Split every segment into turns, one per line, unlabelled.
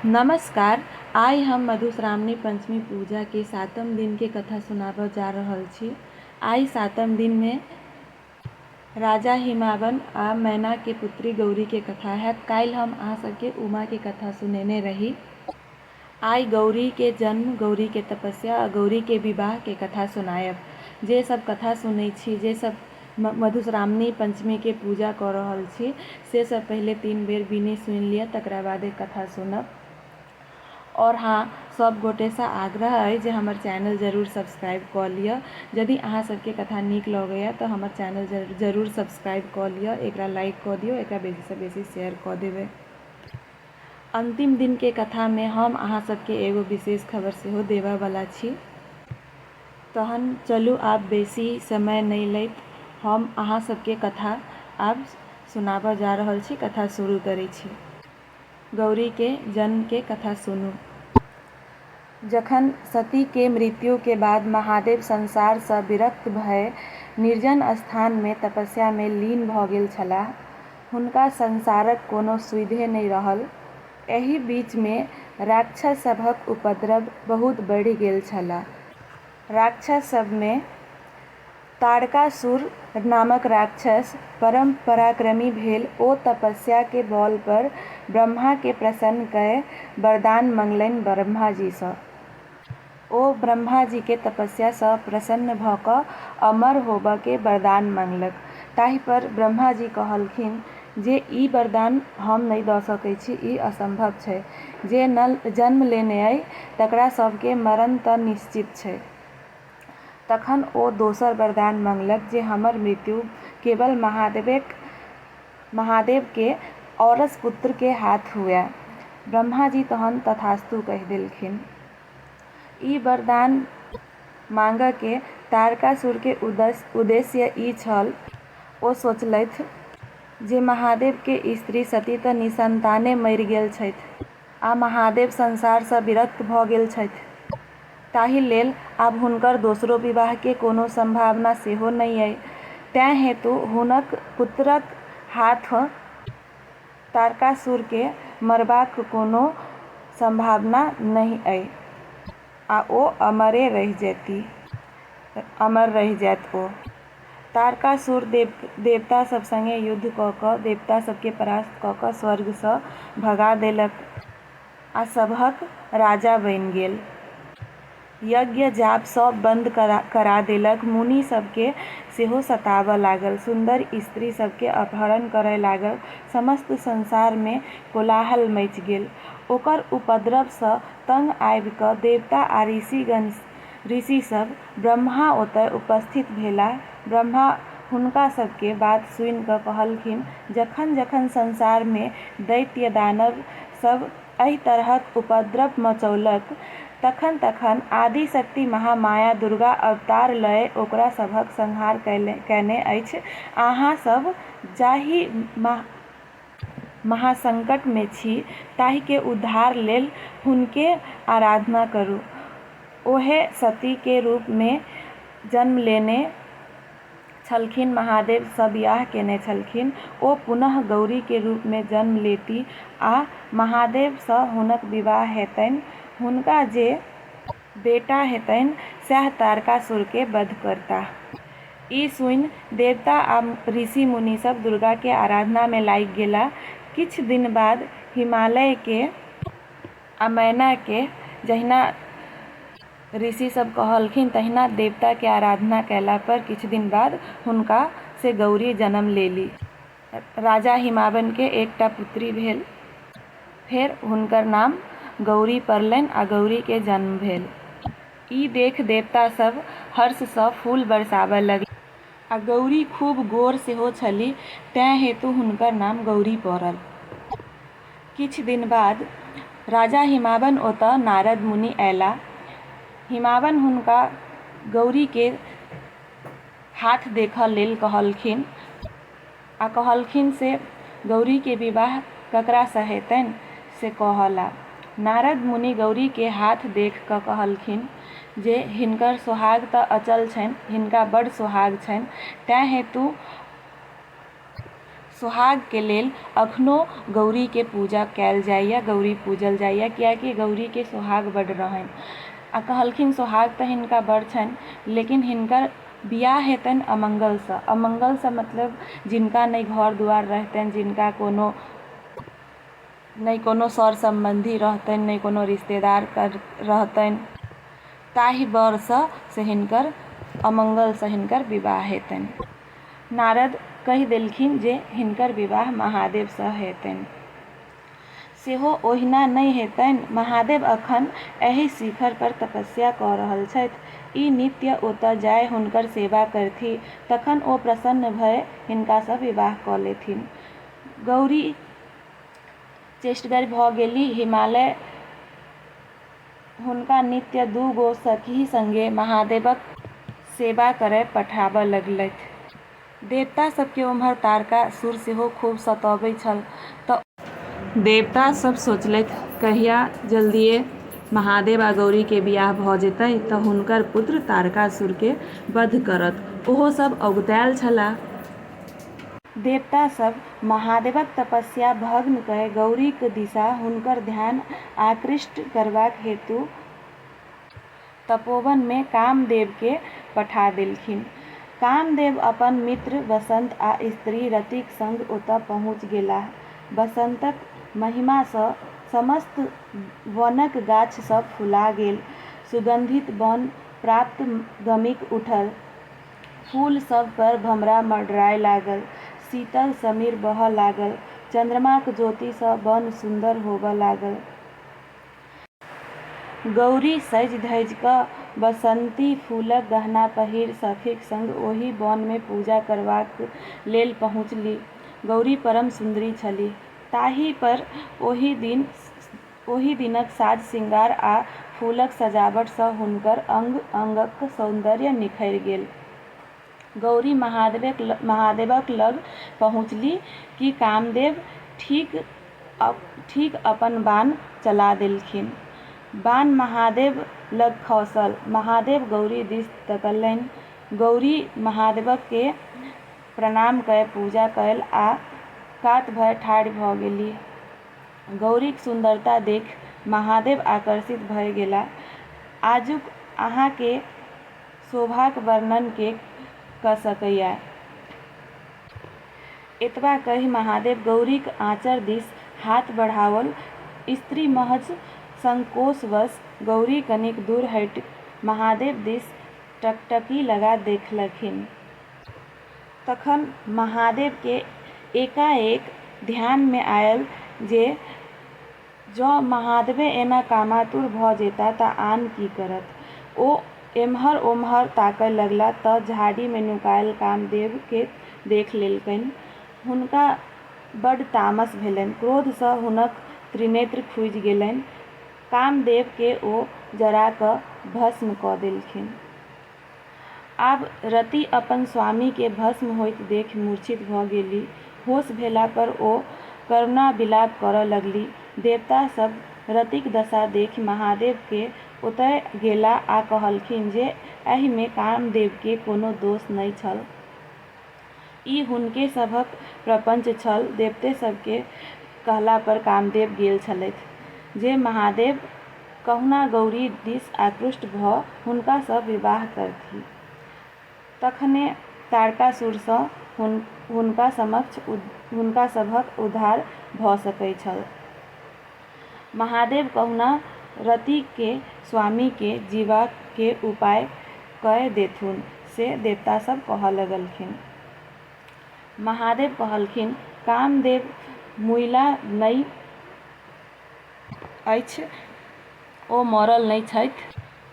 नमस्कार। आइ हम मधुश्रावणी पंचमी पूजा के सातम दिन के कथा सुनाबऽ जा रहल छी। आइ सातम दिन में राजा हिमावन आ मैना के पुत्री गौरी के कथा है। काल्हि हम अहाँ सबके उमा के कथा सुनेने रही। आइ गौरी के जन्म, गौरी के तपस्या आ गौरी के विवाह के कथा सुनायब। जे सब कथा सुनै छी, जे सब मधुश्रावणी पंचमी के पूजा कर रहल छी, से सब पहले 3 बेर बिनी सुनि लिअ, तकरा बाद कथा सुनब। और हाँ, सब गोटे से आग्रह है जे हमर चैनल जरूर सब्सक्राइब कऽ लिअ। यदि अहाँ सबके कथा नीक लगैए तऽ हमर चैनल जरूर सब्सक्राइब कऽ लिअ, एकरा लाइक कऽ दियौ, एकरा बेसी से बेसी शेयर कऽ देबै। अंतिम दिन के कथा में हम अहाँ सबके एगो विशेष खबर सेहो देबऽ वाला छी। तहन चलू आब बेसी समय नहीं लैत हम अहाँ सबके कथा आब सुनाबऽ जा रहल छी। कथा शुरू करै छी। गौरी के जन्म के कथा सुनू। जखन सती के मृत्यु के बाद महादेव संसार से विरक्त भय निर्जन स्थान में तपस्या में लीन भऽ गेल छलाह। हुनका संसारक कोनो सुविधे नहीं रहल। एहि बीच में राक्षस सभक उपद्रव बहुत बढ़ि गेल छला। राक्षस सब में तारकासुर नामक राक्षस परम पराक्रमी भेल। ओ तपस्या के बल पर ब्रह्मा के प्रसन्न कय वरदान मंगलनि ब्रह्मा जी सँ। ओ ब्रह्मा जी के तपस्या सँ प्रसन्न भऽ कऽ अमर होबऽ के वरदान मंगलक। ताहि पर ब्रह्मा जी कहलखिन जे ई वरदान हम नहीं दऽ सकै छी, ई असंभव छै। जे जन्म लेने अइ तकरा सबके मरण तऽ निश्चित छै। तखन ओ दोसर वरदान मंगलक जे हमर मृत्यु केवल महादेव के औरस पुत्र के हाथ हुए। ब्रह्मा जी तहन तथास्तु कहि देलखिन। ई वरदान मांगऽ के तारकासुर के उद्देश्य ई छल। ओ सोचलथि जे महादेव के स्त्री सती तऽ निसंताने मरि गेल छथि आ महादेव संसार सँ विरक्त भऽ गेल छथि। ताहि लेल आब हुनकर दोसरो विवाह के कोनो संभावना सेहो नहीं अइ। तें हेतु हुनक पुत्रक हाथ तारकासुर के मरबाक कोनो संभावना नहीं अइ आ ओ अमरे रहि जेती। अमर रहि जायत ओ। तारकासुर देवता सब संगे युद्ध कऽ कऽ देवता सबके परास्त कऽ कऽ स्वर्ग सँ भगा देलक आ सभक राजा बनि गेल। यज्ञ जाप सब बंद करा देलक। मुनि सबके सेहो सताबऽ लागल। सुंदर स्त्री सबके अपहरण करय लागल। समस्त संसार में कोलाहल मचि गेल। ओकर उपद्रव सँ तंग आबि कऽ देवता आ ऋषि सब ब्रह्मा ओतय उपस्थित भेलाह। ब्रह्मा हुनका सबके बात सुनि कऽ कहलखिन, जखन जखन संसार में दैत्य दानव सब एहि तरहक उपद्रव मचौलक, तखन तखन आदिशक्ति महामाया दुर्गा अवतार लए ओकरा सभक संहार कयने अछि। अहाँ सब जाहि महासंकट में छी, ताहि के उद्धार लेल हुनके आराधना करू। ओहे सती के रूप में जन्म लेने छलखिन, महादेव सँ बियाह केने छलखिन। ओ पुनः गौरी के रूप में जन्म लेती आ महादेव सँ हुनक विवाह हेतनि। हुनका जे बेटा हेतनि सएह तारकासुर के वध करताह। ई सुनि देवता आ ऋषि मुनि सब दुर्गा के आराधना में लागि गेलाह। किछ दिन बाद हिमालय के आ मैना के जहिना ऋषि सब कहलखिन तहिना देवता के आराधना कयला पर किछ दिन बाद हुनका से गौरी जन्म लेली। राजा हिमावन के एकटा पुत्री भेल। फेर हुनकर नाम गौरी पड़लनि आ गौरी के जन्म भेल। ई देख देवता सब हर्ष सँ फूल बरसाबय लगलाह आ गौरी खूब गोर सेहो छलीह, तें हेतु हुनकर नाम गौरी पड़ल। किछ दिन बाद राजा हिमावन ओतऽ नारद मुनि अयलाह। हिमावन हुनका गौरी के हाथ देखऽ लेल कहलखिन आ कहलखिन से गौरी के विवाह ककरा सँ हेतनि से कहला। नारद मुनि गौरी के हाथ देख कऽ कहलखिन जे हिनकर सोहाग तऽ अचल छनि, हिनका बड़ सोहाग छनि, तें हेतु सोहाग के लेल अखनो गौरी के पूजा कयल जाइए, गौरी पूजल जाइए, कियाकि गौरी के सोहाग बड्ड रहनि। आ कहलखिन सोहाग तऽ हिनका बड़ छनि, लेकिन हिनकर बियाह हेतनि अमंगलसँ। अमंगलसँ मतलब जिनका नहि घर दुआर रहतनि, जिनका नहि कोनो सर सम्बन्धी रहतनि, नहि कोनो रिश्तेदार रहतनि, ताहि बरसँ से हिनकर अमंगलसँ हिनकर विवाह हेतनि। नारद कहि देलखिन जे हिनकर विवाह महादेवसँ हेतनि। सेहो ओहिना नहि हेतनि। महादेव अखन एहि शिखर पर तपस्या कऽ रहल छथि। ई नित्य ओतऽ जाय हुनकर सेवा करथि, तखन ओ प्रसन्न भय हिनकासँ विवाह कऽ लेथिन। गौरी चेष्टगर भऽ गेली। हिमालय हुनका नित्य 2 गो सखी संगे महादेवक सेवा करय पठाबऽ लगलथि। देवता सबके ओम्हर तारकासुर सेहो खूब सतबै छल, तऽ देवता सब सोचलथि कहिया जल्दिए महादेव आ गौरी के बियाह भऽ जेतै तऽ हुनकर पुत्र तारकासुर के वध करत। ओहो सब अगुतायल छलाह। देवता सब महादेवक तपस्या भग्न कय गौरीक दिसा हुनकर ध्यान आकृष्ट करबाक हेतु तपोवन में कामदेव के पठा देलखिन। कामदेव अपन मित्र बसंत आ स्त्री रतिक संग ओतऽ पहुँच गेलाह। बसंतक महिमासँ समस्त वनक गाछ सब फुला गेल। सुगंधित वन प्राप्त गमिक उठल। फूल सब पर भमरा मंडराय लागल। शीतल समीर बहऽ लागल। चंद्रमाक ज्योति सँ वन सुंदर होबऽ लागल। गौरी सजि धजि कऽ बसंती फूलक गहना पहिर सखीक संग ओहि वन में पूजा करबाक लेल पहुँचलीह। गौरी परम सुंदरी छलीह, ताहि पर ओहि दिनक साज सिंगार आ फूलक सजावट सँ हुनकर अंग अंगक सौंदर्य निखरि गेल। गौरी महादेवक लग पहुँचलीह कि कामदेव ठीक अपन बाण चला देलखिन। बाण महादेव लग खसल। महादेव गौरी दिस तकलनि। गौरी महादेवक के प्रणाम कय पूजा कयल आ कात भय ठाढ़ भऽ गेलीह। गौरीक सुंदरता देखि महादेव आकर्षित भय गेलाह। आजुक अहाँ के शोभाक वर्णन के कऽ सकैए। एतबा कहि महादेव गौरीक आँचर दिस हाथ बढ़ाओल। स्त्री महज संकोचवश गौरी कनिक दूर हटि महादेव दिस टकटकी लगा देखलखिन। तखन महादेव के एकाएक ध्यान में आयल जे जँ महादेवे एना कामातुर भऽ जेताह तऽ आन की करत। ओ एम्हर ओम्हर ताकय लगलाह तऽ झाड़ी में नुकायल कामदेव के देख लेलकनि। हुनका बड्ड तामस भेलनि। क्रोध सँ हुनक त्रिनेत्र खुजि गेलनि। कामदेव के ओ जरा कऽ भस्म कऽ देलखिन। आब रति अपन स्वामी के भस्म होइत देखि मूर्छित भऽ गेली। होश भेला पर ओ करुणा विलाप करऽ लगली। देवता सब रतिक दशा देखि महादेव के ओतय गेलाह आ कहलखिन जे एहि में कामदेव के कोनो दोष नहि छल। ई हुनके सभक प्रपंच छल। देवते सबके कहला पर कामदेव गेल छलथि जे महादेव कहुना गौरी दिस आकृष्ट भऽ हुनका सँ विवाह करथि। तखने तारकासुरसँ हुनका सभक उद्धार भऽ सकै छल। महादेव कहुना रति के स्वामी के जीवा के उपाय कय देथुन से देवता सब कहऽ लगलखिन। महादेव कहलखिन कामदेव मुइला नहि अछि। ओ मरल नहि छथि,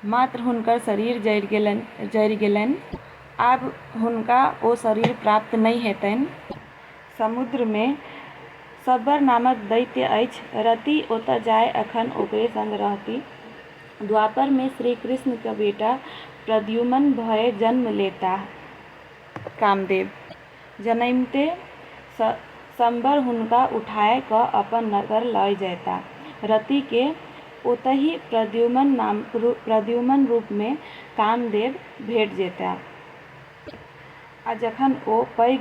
मात्र हुनकर शरीर जरि गेलनि। आब हुनका ओ शरीर प्राप्त नहि हेतनि। समुद्र में सब्बर नामक दैत्य अछि। रति ओतऽ जाय अखन ओकरे संग रहती। द्वापर में श्री कृष्ण के बेटा प्रद्युम्न भय जन्म लेताह। कामदेव जनैमते शंबर हुनका उठाय कऽ अपन नगर लय जयताह। रति के ओतहि प्रद्युम्न रूप में कामदेव भेट जेताह। आ जखन ओ पैघ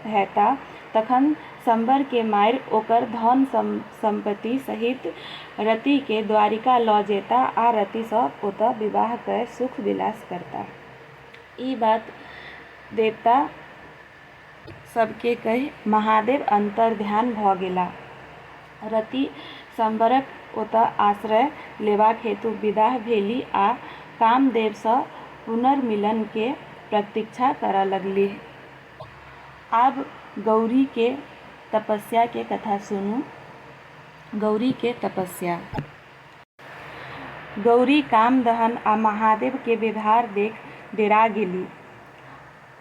हेताह तखन शंबर के मारि ओकर धन संपत्ति सहित रति के द्वारिका लऽ जेता आ रति सँ ओतऽ विवाह कऽ सुख विलास करता। ई बात देवता सबके कहि महादेव अंतर्ध्यान भऽ गेला। रति शंबरक ओतऽ आश्रय लेबाक हेतु विदा भेली आ कामदेव सँ पुनर्मिलन के प्रतीक्षा करऽ लगलीह। आब गौरी के तपस्या के कथा सुनू। गौरी के तपस्या। गौरी कामदहन आ महादेव के व्यवहार देख डेरा गेली।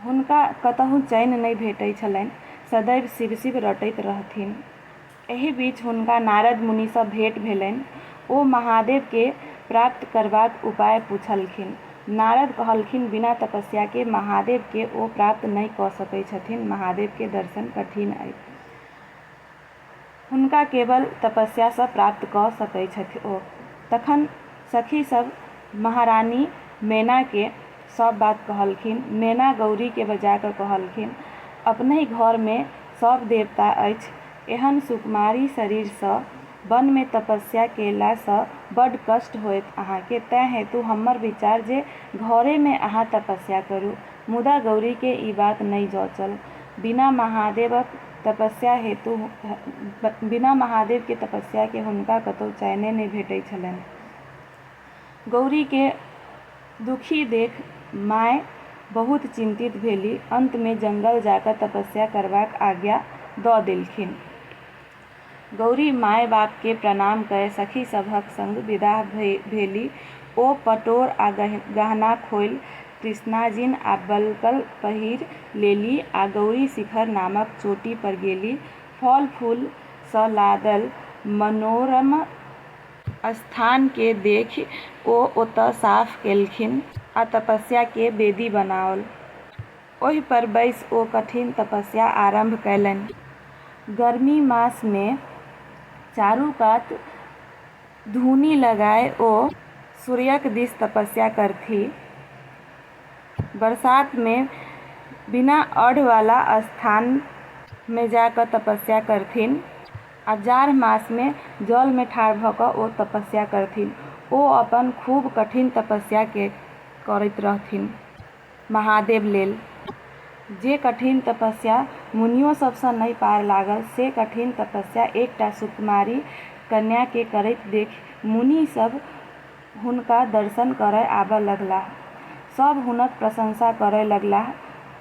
हुनका कतहु चैन नहि भेटै छलनि, सदैव शिव शिव रटैत रहथिन। एहि बीच हुनका नारद मुनि सँ भेंट भेलनि। ओ महादेव के प्राप्त करबाक उपाय पूछलखिन। नारद कहलखिन, बिना तपस्या के महादेव के ओ प्राप्त नहि कऽ सकै छथिन। महादेव के दर्शन कठिन अछि। हुनका केवल तपस्या सँ प्राप्त कऽ सकै छथि ओ। तखन सखी सब महारानी मैना के सब बात कहलखिन। मैना गौरी के बजा कऽ कहलखिन, अपनहि घर में सब देवता अछि। एहन सुकुमारी शरीर सँ वन में तपस्या केला सँ बड्ड कष्ट होयत अहाँके। तेँ हेतु हमर विचार जे घरे में अहाँ तपस्या करू। मुदा गौरी के ई बात नहि जँचल। बिना महादेव के तपस्या के हुनका कतहु चैने नहि भेटै छलनि। गौरी के दुखी देख माय बहुत चिंतित भेली। अंत में जंगल जाकर तपस्या करबाक आज्ञा दऽ देलखिन। गौरी माय बाप के प्रणाम कऽ सखी सभक संग विदा भेली। ओ पटोर आ गहना खोलि कृष्णाजिन आ बलकल पहिर लेली आ गौरी शिखर नामक चोटी पर गेली। फल फूल सँ लादल मनोरम स्थान के देखि ओ ओतऽ साफ केलखिन आ तपस्या के वेदी बनाओल। ओहि पर बैसि ओ कठिन तपस्या आरंभ कयलनि। गर्मी मास में चारू कात धूनी लगाए ओ सूर्यक दिस तपस्या करथि। बरसात में बिना अढ़ वाला स्थान में जाकर तपस्या करथिन आ जाड़ मास में जल में ठाढ़ भऽ कऽ ओ तपस्या करथिन। ओ अपन खूब कठिन तपस्या के करैत रहथिन महादेव लेल। जे कठिन तपस्या मुनियो सब सँ नहि पार लागल, से कठिन तपस्या एकटा सुकुमारी कन्या के करैत देखि मुनि सब हुनका दर्शन करय आबऽ लगलाह। सब हुनक प्रशंसा करय लगलाह।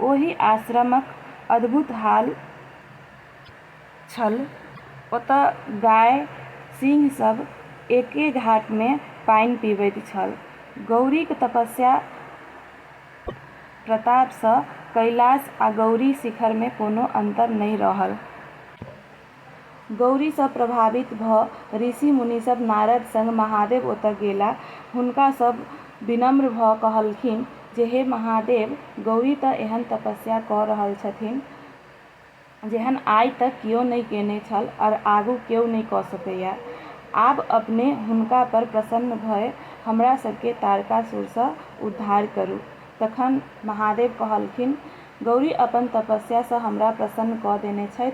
ओहि आश्रमक अद्भुत हाल छल। ओतऽ गाय सिंह सब एके घाट में पानि पीबैत छल। गौरीक तपस्या प्रताप सँ कैलाश आ गौरी शिखर में कोनो अंतर नहि रहल। गौरी सँ प्रभावित भऽ ऋषि मुनि सब नारद संग महादेव ओतऽ गेला। हुनका सब विनम्र भऽ कहलखिन जे हे महादेव, गौरी तऽ एहन तपस्या कऽ रहल छथिन जेहन आइ तक कियो नहि केने छल और आगू केओ नहि कऽ सकैया। आब अपने हुनका पर प्रसन्न भऽ हमरा सबके तारकासुर सँ उद्धार करू। तखन महादेव कहलखिन, गौरी अपन तपस्या सँ हमरा प्रसन्न कऽ देने छथि।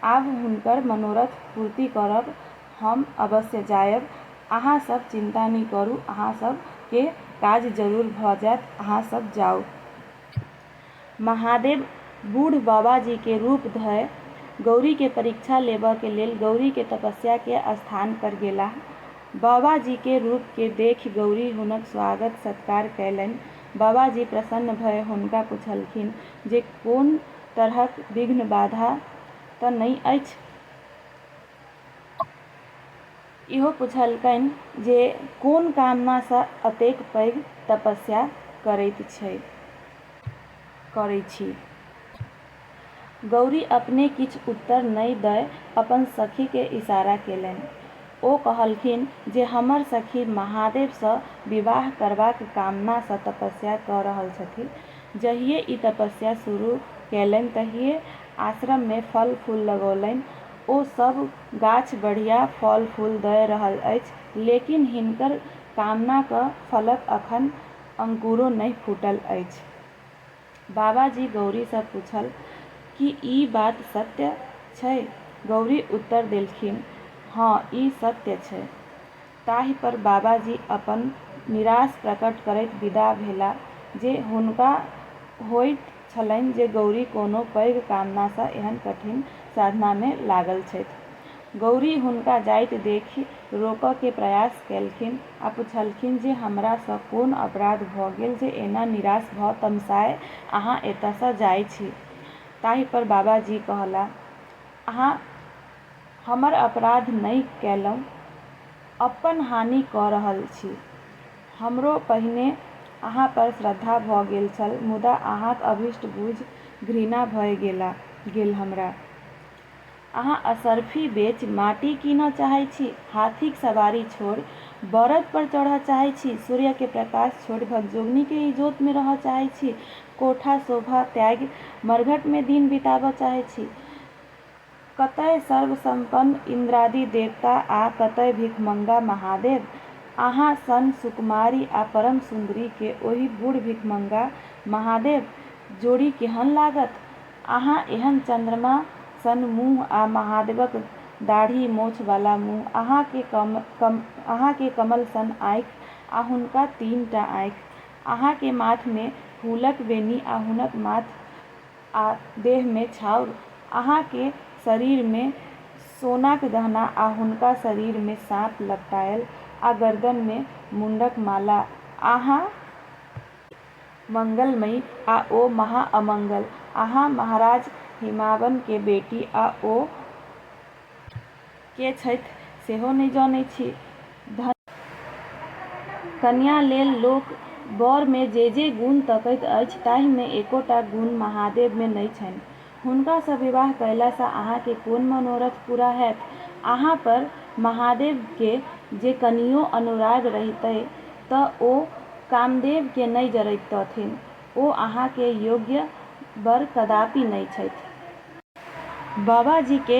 आब हुनकर मनोरथ पूर्ति करब हम अवश्य जायब। अहाँ सब चिंता नहि करू, अहाँ सब के काज जरूर भऽ जायत। अहाँ सब जाउ। महादेव बूढ़ बाबाजी के रूप धऽ गौरी के परीक्षा लेबऽ के लेल गौरी के तपस्या के स्थान पर गेलाह। बाबाजी के रूप के देखि गौरी हुनक स्वागत सत्कार कयलनि। बाबाजी प्रसन्न भऽ हुनका पुछलखिन जे कोन तरहक विघ्न बाधा तऽ नहि अछि। इहो पुछलकनि जे कोन कामना सँ एतेक पैघ तपस्या करै छी। गौरी अपने किछु उत्तर नहि दऽ अपन सखी के इशारा केलनि। ओ कहलखिन जे हमर सखी महादेव सँ विवाह करबाक कामना सँ तपस्या कऽ रहल छथि। जहिये ई तपस्या शुरू केलनि तहिये आश्रम में फल फूल लगौलनि। ओ सब गाछ बढ़िया फल फूल दऽ रहल अछि, लेकिन हिनकर कामनाक फलक अखन अंकुरो नहि फूटल अछि। बाबाजी गौरी सँ पूछल कि ई बात सत्य छै? गौरी उत्तर देलखिन, हाँ, ई सत्य छै। ताहि पर बाबाजी अपन निराश प्रकट करैत विदा भेलाह, जे हुनका होइत छलनि जे गौरी कोनो पैघ कामना सँ एहन कठिन साधनामे लागल छथि। गौरी हुनका जाइत देखि रोकऽ के प्रयास केलखिन आ पुछलखिन जे हमरा सँ कोन अपराध भ गेल जे एना निराश भ तमसाए अहाँ एतय सँ जाइ छी? ताहि पर बाबाजी कहलाह, अहाँ हमर अपराध नहि केलहुँ, अपन हानि क' रहल छी। हमरो पहिने अहाँ पर श्रद्धा भ गेल छल, मुदा अहाँक अभीष्ट बुझि घृणा भए गेल हमरा। अहाँ असरफी बेच माटि कीनऽ चाहै छी, हाथीक सवारी छोड़ि बरद पर चढ़ऽ चाहै छी, सूर्य के प्रकाश छोड़ि भगजोगनी के इजोत में रहऽ चाहै छी, कोठा शोभा त्यागि मरघट में दिन बिताबऽ चाहै छी। कतय सर्वसंपन्न इंद्रादि देवता आ कतय भिखमंगा महादेव? अहाँ सन सुकुमारी आ परम सुंदरी के ओहि बूढ़ भिखमंगा महादेव जोड़ी केहन लागत? अहाँ एहन चंद्रमा सन मुँह आ महादेवक दाढ़ी मोछ वाला मुँह, अहाँ के कमल सन आँखि आ हुनका 3 टा आँखि, अहाँ के माथ में फूलक बेनी आ हुनक माथ आ देह में छाउर, अहाँ के शरीर में सोनाक गहना आ हुनका शरीर में साँप लपटायल आ गर्दन में मुंडक माला, अहाँ मंगलमयी आ ओ महा अमंगल, अहाँ महाराज हिमावन के बेटी आ ओ के छथि सेहो नहि जानै छी। कन्या लेल लोक बर में जे गुण तकैत अछि ताहि में एकोटा गुण महादेव में नहि छनि। हुनका सँ विवाह कयला सँ अहाँ के कोन मनोरथ पूरा हैत? अहाँ पर महादेव के जे कनियो अनुराग रहितै त ओ कामदेव के नहि जरैतथिन। ओ अहाँ के योग्य वर कदापि नहि छथि। बाबाजी के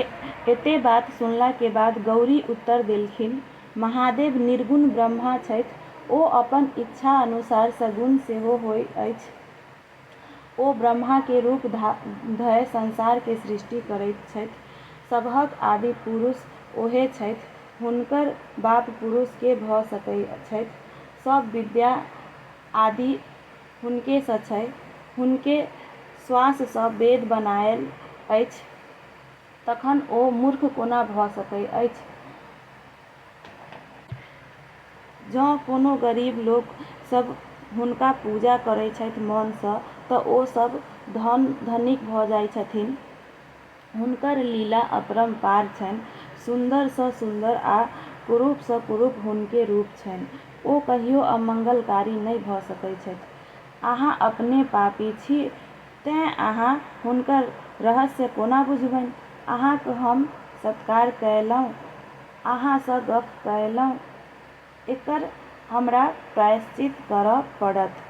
एते बात सुनला के बाद गौरी उत्तर देलखिन, महादेव निर्गुण ब्रह्मा छथि, ओ अपन इच्छा अनुसार सगुण सेहो होइत अछि। ओ ब्रह्मा के रूप धरि संसार के सृष्टि करैत छथि। सबहक आदि पुरुष ओहे छथि, हुनकर बाप पुरुष के भ सकैत छथि। सब विद्या आदि हुनके सँ छै, हुनके श्वास सँ वेद बनायल अछि, तखन ओ मूर्ख कोना भ सकैत अछि? जँ कोनो गरीब लोक सब हुनका पूजा करै छथि मन सँ त ओ सब धनिक भ जाइ छथिन। हुनकर लीला अपरंपार छनि, सुन्दर सँ सुन्दर आ कुरूप सँ कुरूप हुनके रूप छनि। ओ कहियो अमंगलकारी नहि भ सकैत छथि। अहाँ अपने पापी छी, तेँ अहाँ हुनकर रहस्य कोना बुझबनि? अहाँक हम सत्कार कयलहुँ, अहाँ सँ गप्प कयलहुँ, एकर हमरा प्रायश्चित करऽ पड़त।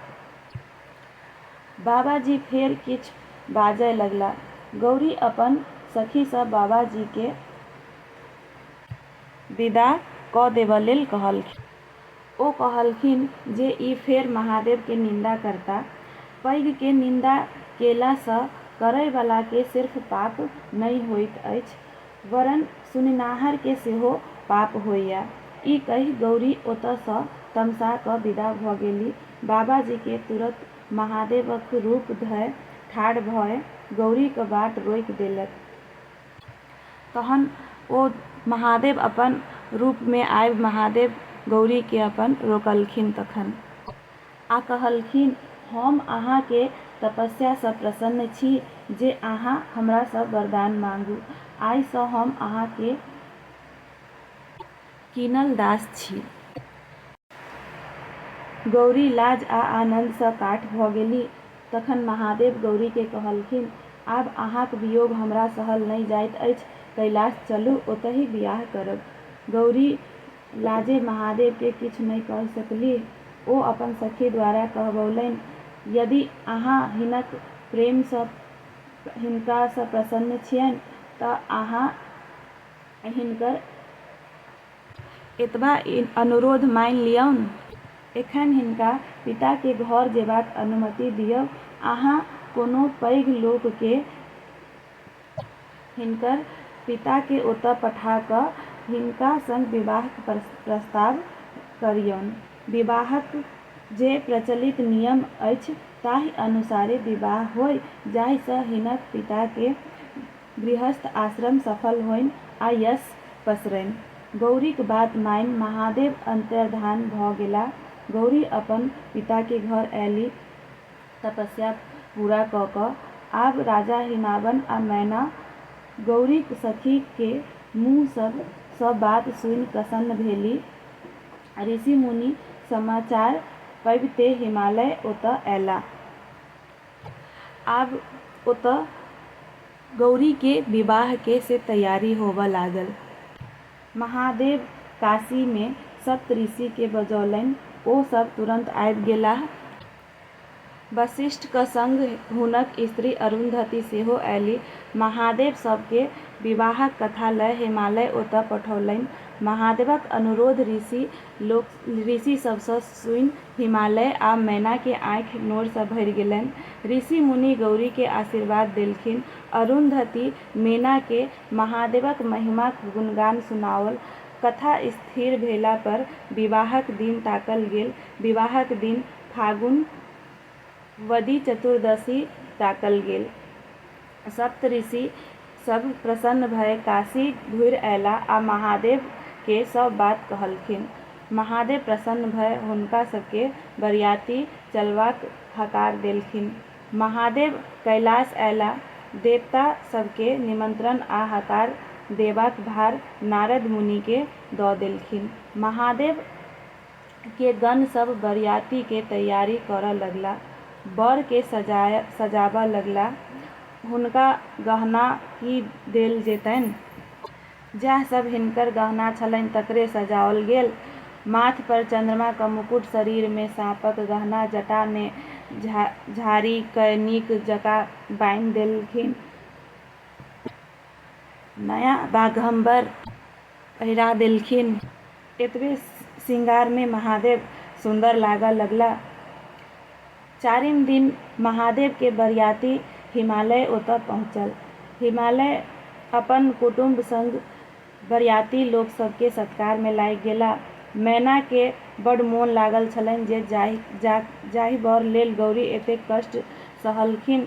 बाबाजी फेर किछु बाजय लगलाह। गौरी अपन सखी सँ बाबाजी के विदा क' देबय लेल कहलखिन। ओ कहलखिन जे ई फेर महादेव के निंदा करताह। पैघ के निंदा केला सँ करय वाला के सिर्फ पाप नहि होइत अछि, वरन सुननिहार के सेहो पाप होइए। ई कहि गौरी ओतय सँ तमसा क' विदा भ गेलीह। बाबाजी के तुरत महादेवक रूप धरि ठाढ़ भऽ गौरीक बाट रोकि देलक। तहन ओ महादेव अपन रूप में आबि महादेव गौरी के अपन रोकलखिन तखन आ कहलखिन, हम अहाँ के तपस्या सँ प्रसन्न छी जे अहाँ हमरा सँ वरदान मांगू। आइ सँ हम अहाँ के कीनल दास छी। गौरी लाज आ आनन्द सँ काठ भ' गेलीह। तखन महादेव गौरी के कहलखिन, आब अहाँक वियोग हमरा सहल नहि जाइत अछि, कैलाश चलू, ओतहि बियाह करब। गौरी लाजे महादेव के किछु नहि कहि सकलीह। ओ अपन सखी द्वारा कहबौलनि, यदि अहाँ हिनक प्रेम सँ हिनका सँ प्रसन्न छियनि त अहाँ हिनकर एतबा अनुरोध मानि लियौन। एखन हिनका पिता के घर जेबाक अनुमति दियौ। अहाँ कोनो पैघ लोक के हिनकर पिता के ओतय पठा कऽ हिनका संग विवाहक प्रस्ताव करियौन। विवाहक जे प्रचलित नियम अछि ताहि अनुसारे विवाह होय, जाहि सँ हिनक पिता के गृहस्थ आश्रम सफल होइन आ यश पसरनि। गौरीक बात मानि महादेव अंतर्धान भ' गेलाह। गौरी अपन पिता के घर अयली तपस्या पूरा क' क'। आब राजा हिमावन आ मैना गौरीक सखी के मुँह सँ बात सुनि प्रसन्न भेलीह। ऋषि मुनि समाचार पबिते हिमालय ओतय अयलाह। आब ओतय गौरी के विवाह के से तैयारी होबय लागल। महादेव काशी में सप्तऋषि के बजौलनि, ओ सब तुरंत आबि गेलाह। वशिष्ठक संग हुनक स्त्री अरुंधति सेहो अयलीह। महादेव सबके विवाहक कथा लय हिमालय ओतय पठौलनि। महादेवक अनुरोध ऋषि सब सँ सुनि हिमालय आ मैना के आँखि नोर सँ भरि गेलनि। ऋषि मुनि गौरी के आशीर्वाद देलखिन। अरुंधति मैना के महादेवक महिमाक गुणगान सुनाओल। कथा स्थिर भेला पर विवाहक दिन ताकल गेल। विवाहक दिन फागुन वदी चतुर्दशी ताकल गेल। सप्तऋषि सब प्रसन्न भय काशी घुरि अयलाह आ महादेव के सब बात कहलखिन। महादेव प्रसन्न भय हुनका सबके बरियाती चलबाक हकार देलखिन। महादेव कैलाश अयलाह। देवता सबके निमंत्रण आ हकार देबाक भार नारद मुनि के दऽ देलखिन। महादेव के गण सब बरियाती के तैयारी करऽ लगलाह, बर के सजाबऽ लगलाह। हुनका गहना की देल जेतनि? जएह सब हिनकर गहना छलनि तकरे सजाओल गेल। माथ पर चंद्रमा क मुकुट, शरीर में साँपक गहना, जटा में झाड़ी कय नीक जकाँ बान्हि देलखिन। नया बाघंबर पहिरा देलखिन। एतबे श्रृंगार में महादेव सुंदर लागऽ लगलाह। चारिम दिन महादेव के बरियाती हिमालय ओतय पहुँचल। हिमालय अपन कुटुम्ब संग बरियाती लोक सबके सत्कार में लागि गेलाह। मैना के बड़ मोन लागल छलनि जे जाहि बर लेल गौरी एतेक कष्ट सहलखिन,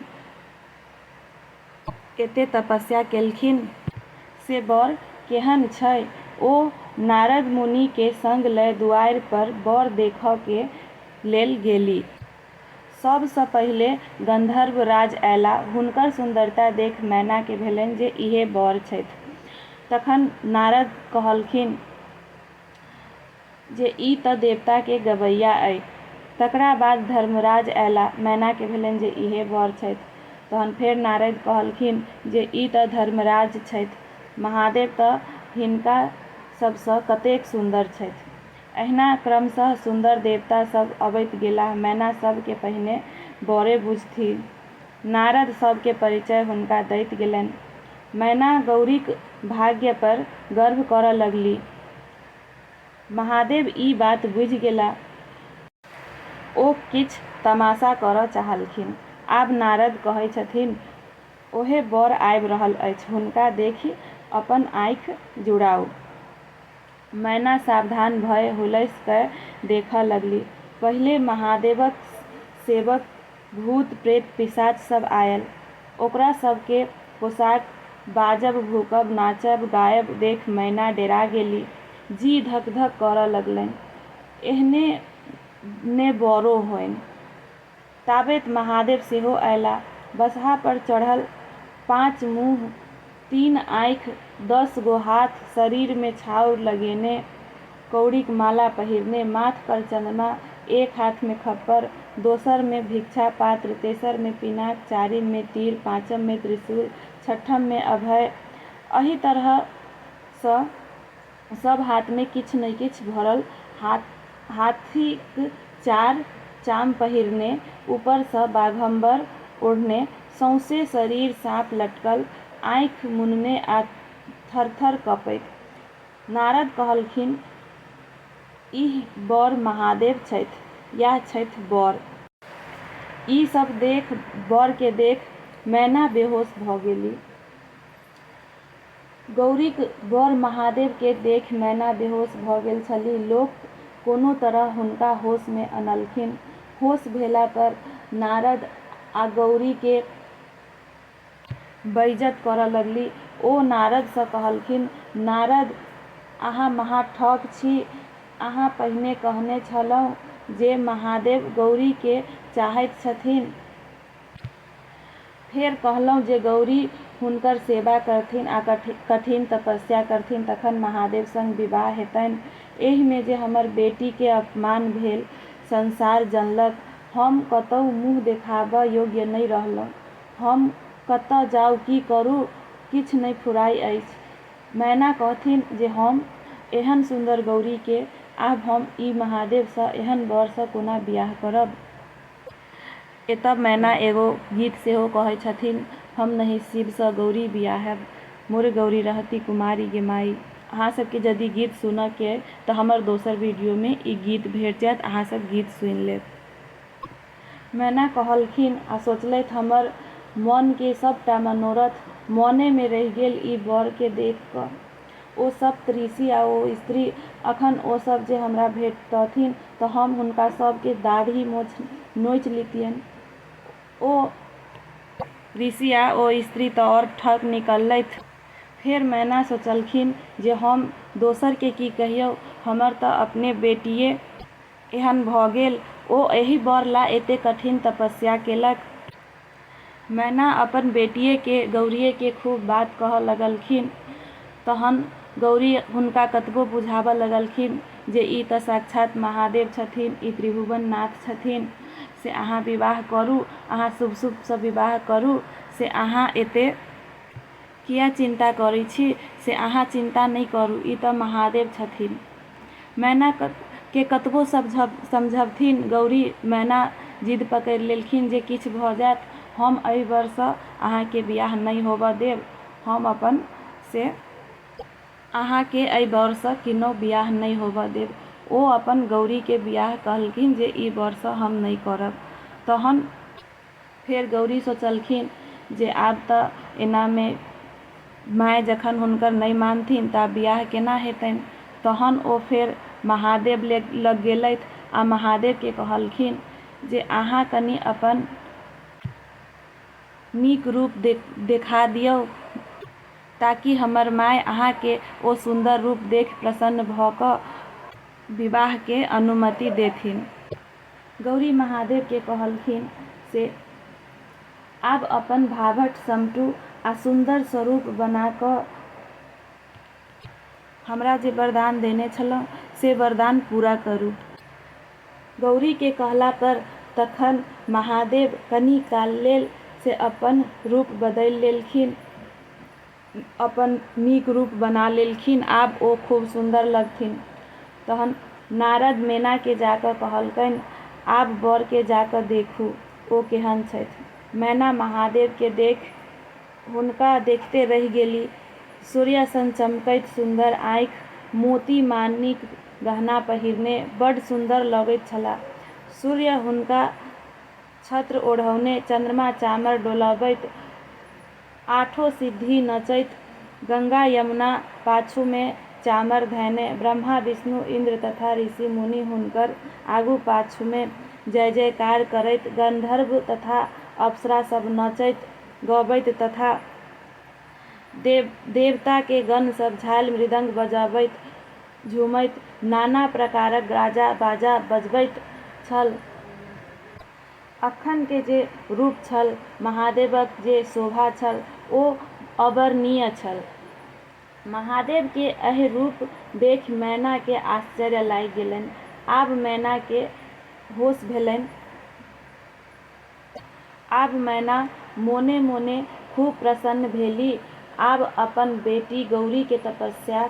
एते तपस्या केलखिन, से बर केहन छै? ओ नारद मुनि के संग लय दुआरि पर बर देखऽ के लेल गेलीह। सब सँ पहिले गंधर्व राज अयलाह। हुनकर सुंदरता देख मैना के भेलनि जे इहे बर छथि। तखन नारद कहलखिन जे ई तऽ देवता के गवैया अइ। तकरा बाद धर्मराज अयलाह। मैना के भेलनि जे इहे बर छथि। तहन फेर नारद कहलखिन जे ई तऽ धर्मराज छथि। महादेव तऽ हिनका सब सँ कतेक सुंदर छथि। एहिना क्रमशः सुंदर देवता सब अबैत गेलाह। मैना सब के पहिने बरे बुझथिन। नारद सब के परिचय हुनका दैत गेलनि। मैना गौरीक भाग्य पर गर्व करऽ लगलीह। महादेव ई बात बुझि गेलाह। ओ किछ तमाशा करऽ चाहलखिन। आब नारद कहै छथिन, ओहे बर आबि रहल अछि, हुनका देखि अपन आँखि जुड़ाऊ। मैना सावधान भय हुलसि कय देखऽ लगलीह। पहिले महादेवक सेवक भूत प्रेत पिशाच सब आयल। ओकरा सब के पोशाक बाजब भूकब नाचब गायब देख मैना डेरा गेली। जी धक धक करऽ लगलनि, एहने ने बरो होइन। ताबेत महादेव सेहो अयलाह। बसहा पर चढ़ल, 5 मुँह 3 आँखि 10 गो हाथ, शरीर में छाउर लगेने, कौड़ीक माला पहिरने, माथ पर चंद्रमा, एक हाथ में खप्पर, दोसर में भिक्षा पात्र, तेसर में पिनाक, चारिम में तीर, पाँचम में त्रिशूल, छठम में अभय। एहि तरह सँ सब हाथ में किछ न किछ भरल, हाथीक 4 चाम पहिरने, ऊपर सँ बाघंबर ओढ़ने, सौंसे शरीर साँप लटकल, आँखि मुनने आ थरथर कँपैत। नारद कहलखिन, ईह बर महादेव छथि, इएह छथि बर। ई सब बर के देख मैना बेहोश भ' गेलीह। गौरीक बर महादेव के देख मैना बेहोश भ गेल छलीह। लोक कोनो तरह हुनका होश में अनलखिन। होश भेला पर नारद आ गौरी के बेइज्जत करऽ लगली। ओ नारद सँ कहलखिन, नारद, अहाँ महा ठग छी। अहाँ पहिने कहने छलहुँ जे महादेव गौरी के चाहैत छथिन, फेर कहलहुँ जे गौरी हुनकर सेवा करथिन आ कठिन तपस्या करथिन तखन महादेव संग विवाह हेतनि। एहि में जे हमर बेटी के अपमान भेल, संसार जनलक। हम कतहु मुँह देखाबऽ योग्य नहि रहलहुँ। हम कतऽ जाउ, की करू, किछ नहि फुराइ अछि। मैना कहथिन जे हम एहन सुंदर गौरी के आब हम ई महादेव सँ एहन बर सँ कोना बियाह करब। एतऽ मैना एगो गीत सेहो कहै छथिन, हम नहीं शिव सँ गौरी बियाहब, मोर गौरी रहती कुमारी गे माई। अहाँ सबके यदि गीत सुनऽ के अइ तऽ हमर दोसर वीडियो में ई गीत भेट जायत, अहाँ सब गीत सुनि लेब। मैना कहलखिन आ सोचलथि, हमर मन के सबटा मनोरथ मने में रहि गेल ई बर के देख कऽ। ओ सप्त ऋषि आ ओ स्त्री, अखन ओ सब जे हमरा भेटतथिन तऽ हम हुनका सब के दाढ़ी मोछ नोचि लितियनि। ओ ऋषि आ ओ स्त्री तऽ और ठग निकललथि। फेर मैना सोचलखिन जे हम दोसर के की कहियौ, हमर तऽ अपने बेटिये एहन भऽ गेल। ओ एहि बर ला एते कठिन तपस्या केलक। मैना अपन बेटिये के गौरीये के खूब बात कहऽ लगलखिन। तहन गौरी हुनका कतबो बुझाबऽ लगलखिन जे ई तऽ साक्षात महादेव छथिन, ई त्रिभुवन नाथ छथिन, से अहाँ विवाह करू, अहाँ शुभ सँ विवाह करू, से अहाँ एते किया चिंता करै छी, से अहाँ चिंता नहीं करू, ई तऽ महादेव छथिन। मैना के कतबो समझबथिन गौरी, मैना जिद पकड़ि लेलखिन जे किछ भऽ जायत, हम एहि बर सँ अहाँ के बियाह नहीं होबऽ देब। हम अपन से अहाँ के एहि बर सँ किन्नौ बियाह नहीं होबऽ देब। ओ अपन गौरी के बियाह कहलखिन जे ई बर सँ हम नहीं करब। तहन फेर गौरी सोचलखिन जे आब तऽ एना में माय जखन हुनकर नहीं मानथिन तऽ बियाह केना हेतनि। तहन ओ फेर महादेव लग गेलथि आ महादेव के कहलखिन जे अहाँ कनि अपन नीक रूप देखा दियौ, ताकि हमर माय अहाँ के ओ सुंदर रूप देख प्रसन्न भऽ कऽ विवाह के अनुमति देथिन। गौरी महादेव के कहलखिन से आब अपन भावट समटू आ सुंदर स्वरूप बना कऽ हमरा जे वरदान देने छलहुँ से वरदान पूरा करू। गौरी के कहला पर तखन महादेव कनि काल लेल से अपन रूप बदलि लेलखिन, अपन नीक रूप बना लेलखिन। आब ओ खूब सुंदर लगथिन। तहन नारद मैना के जाकऽ कहलकनि, आब बर के जाकऽ देखू ओ केहन छथि। मैना महादेव के देख हुनका देखते रहि गेली। सूर्य सन चमकैत सुंदर आँखि, मोती माणिक गहना पहिरने बड्ड सुंदर लगैत छलाह। सूर्य हुनका छत्र ओढ़ौने, चंद्रमा चामर डोलबैत, आठों सिद्धि नचैत, गंगा यमुना पाछू में चामर धैने, ब्रह्मा विष्णु इंद्र तथा ऋषि मुनि हुनकर आगू पाछू में जय जयकार करैत, गंधर्व तथा अप्सरा सब नचैत गबैत तथा देवता के गण सब झाल मृदंग बजबैत झूमैत नाना प्रकारक गाजा बाजा बजबैत छल। अखन के जे रूप छल, महादेवक जे शोभा छल, ओ अवर्णनीय छल। महादेव के एहि रूप देख मैना के आश्चर्य लागि गेलनि। आब मैना के होश भेलनि। आब मैना मोने मोने खूब प्रसन्न भेली। आब अपन बेटी गौरी के तपस्या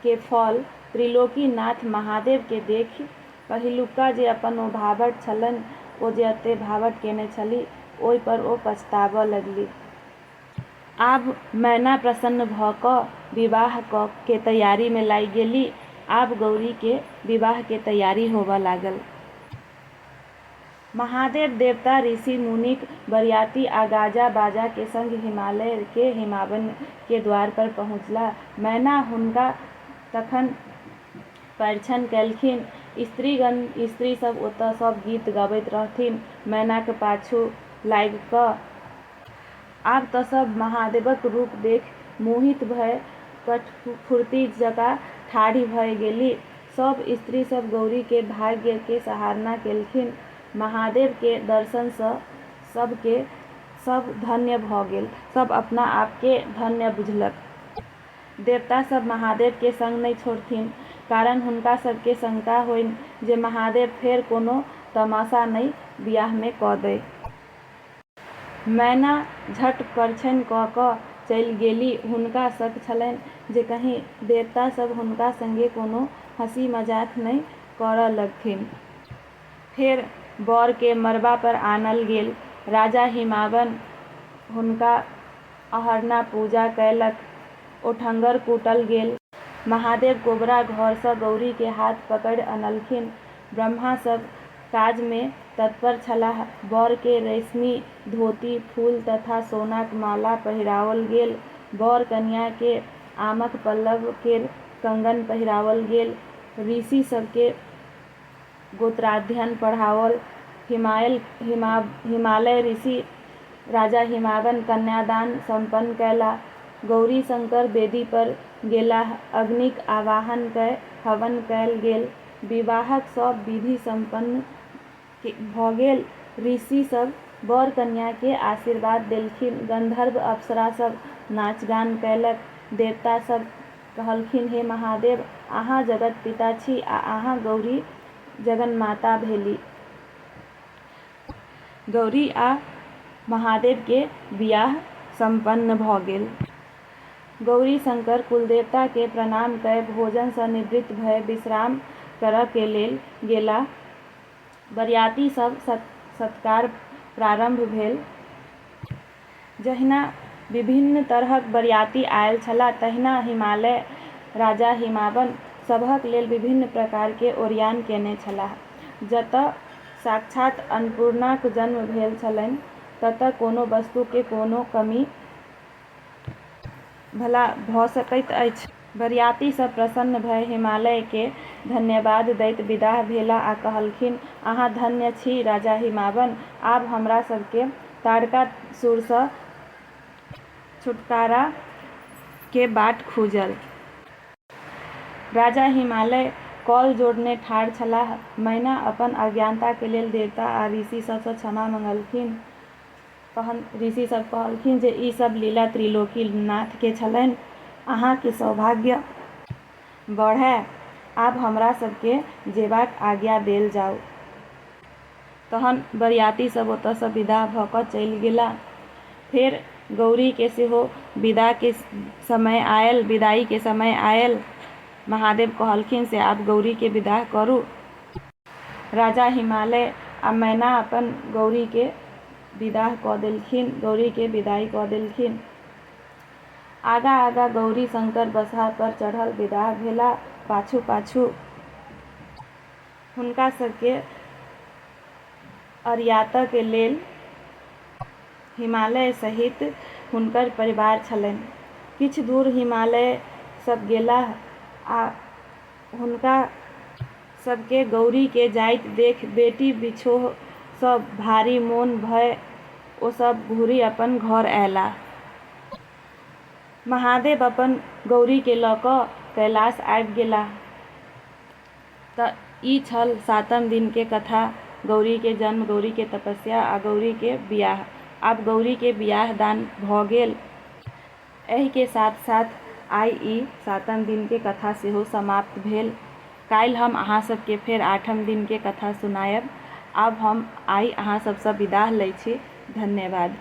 के फल त्रिलोकीनाथ महादेव के देखि पहिलुका जे अपन ओ भावट छलनि, ओ जे एते भावट केने छली, ओहि पर ओ पछताबऽ लगली। आब मैना प्रसन्न भऽ कऽ विवाह के तैयारी में लागि गेली। आब गौरी के विवाह के तैयारी होबऽ लागल। महादेव देवता ऋषि मुनिक बरियाती आ गाजा बाजा के संग हिमालय के हिमावन के द्वार पर पहुँचला। मैना हुनका तखन परिछन कएलखिन। स्त्री सब ओतऽ सब गीत गबैत रहथिन। मैनाक पाछू लागि कऽ आब तऽ सब महादेवक रूप देख मोहित भय कठफुर्ती जकाँ ठाढ़ी भऽ गेली। सब स्त्री सब गौरी के भाग्य के सराहना केलखिन। महादेव के दर्शन सँ सबके सब धन्य भऽ गेल। सब अपना आप के धन्य बुझलक। देवता सब महादेव के संग नहि छोड़थिन, कारण हुनका सबके शंका होइन जे महादेव फेर कोनो तमाशा नहि बियाह में कऽ दै। मैना झट परिछन कऽ कऽ चलि गेली। हुनका शक छलनि जे कहीं देवता सब हुनका संगे कोनो हँसी मजाक नहि करऽ लगथिन। फेर बर के मड़बा पर आनल गेल। राजा हिमावन हुनका अहरना पूजा कएलक। ओठंगर कूटल गेल। महादेव कोबरा घर सँ गौरी के हाथ पकड़ि अनलखिन। ब्रह्मा सब काज में तत्पर छलाह। बर के रेशमी धोती, फूल तथा सोनाक माला पहिराओल गेल। बर कन्या के आमक पल्लव केर कंगन पहिराओल गेल। ऋषि सबके गोत्राध्ययन पढ़ाओल। हिमालय ऋषि राजा हिमावन कन्यादान संपन्न कएला। गौरी शंकर वेदी पर गेलाह। अग्निक आवाहन कऽ हवन कएल गेल। विवाहक सब विधि संपन्न भऽ गेल। ऋषि सब बर कन्या के आशीर्वाद देलखिन। गंधर्व अप्सरा सब नाच गान कएलक। देवता सब कहलखिन, हे महादेव, अहाँ जगत पिता छी आ अहाँ गौरी जगन्माता भेली। गौरी आ महादेव के बियाह संपन्न भऽ गेल। गौरी शंकर कुलदेवता के प्रणाम कऽ भोजन सँ निवृत्त भऽ विश्राम करऽ के लेल गेलाह। बरियाती सब सत्कार प्रारंभ भेल। जहिना विभिन्न तरहक बरियाती आयल छलाह, तहिना हिमालय राजा हिमावन सभक लेल विभिन्न प्रकार के ओरियान केने छलाह। जतऽ साक्षात अन्नपूर्णाक जन्म भेल छलनि, ततऽ कोनो वस्तु के कोनो कमी भला भऽ सकैत अछि। बरियाती सब प्रसन्न भऽ हिमालय के धन्यवाद दैत विदा भेलाह आ कहलखिन, अहाँ धन्य छी राजा हिमावन। आब हमरा सबके तारकासुर सँ छुटकारा के बाट खुजल। राजा हिमालय कल जोड़ने ठाढ़ छलाह। मैना अपन अज्ञानता के लेल देवता आ ऋषि सब सँ क्षमा मंगलखिन। तहन ऋषि सब कहलखिन जे ई सब लीला त्रिलोकी नाथ के छलनि। अहाँ के सौभाग्य बढ़य। आब हमरा सबके जेबाक आज्ञा देल जाउ। तहन बरियाती सब ओतऽ सँ विदा भऽ कऽ चलि गेलाह। फेर गौरी के सेहो विदाई के समय आयल। महादेव कहलखिन से आब गौरी के विदा करू। राजा हिमालय आ मैना अपन गौरी के विदा कऽ देलखिन। गौरी के विदाई कऽ देलखिन। आगाँ गौरी शंकर बसहा पर चढ़ल विदा भेलाह। पाछू हुनका सबके अर्यातक लेल हिमालय सहित हुनकर परिवार छलनि। किछ दूर हिमालय सब गेलाह आ हुनका सबके गौरी के जाइत देख बेटी बिछोह सँ भारी मोन भऽ ओ सब घुरि अपन घर अयलाह। महादेव अपन गौरी के लऽ कऽ कैलाश आबि गेलाह। तऽ ई छल 7म दिन के कथा। गौरी के जन्म, गौरी के तपस्या आ गौरी के बियाह। आब गौरी के बियाह दान भऽ गेल। एहि के साथ आइ ई 7म दिन के कथा सेहो समाप्त भेल। काल्हि हम अहाँ सबके फेर 8म दिन के कथा सुनायब। आब हम आइ अहाँ सब सँ विदा लै छी। धन्यवाद।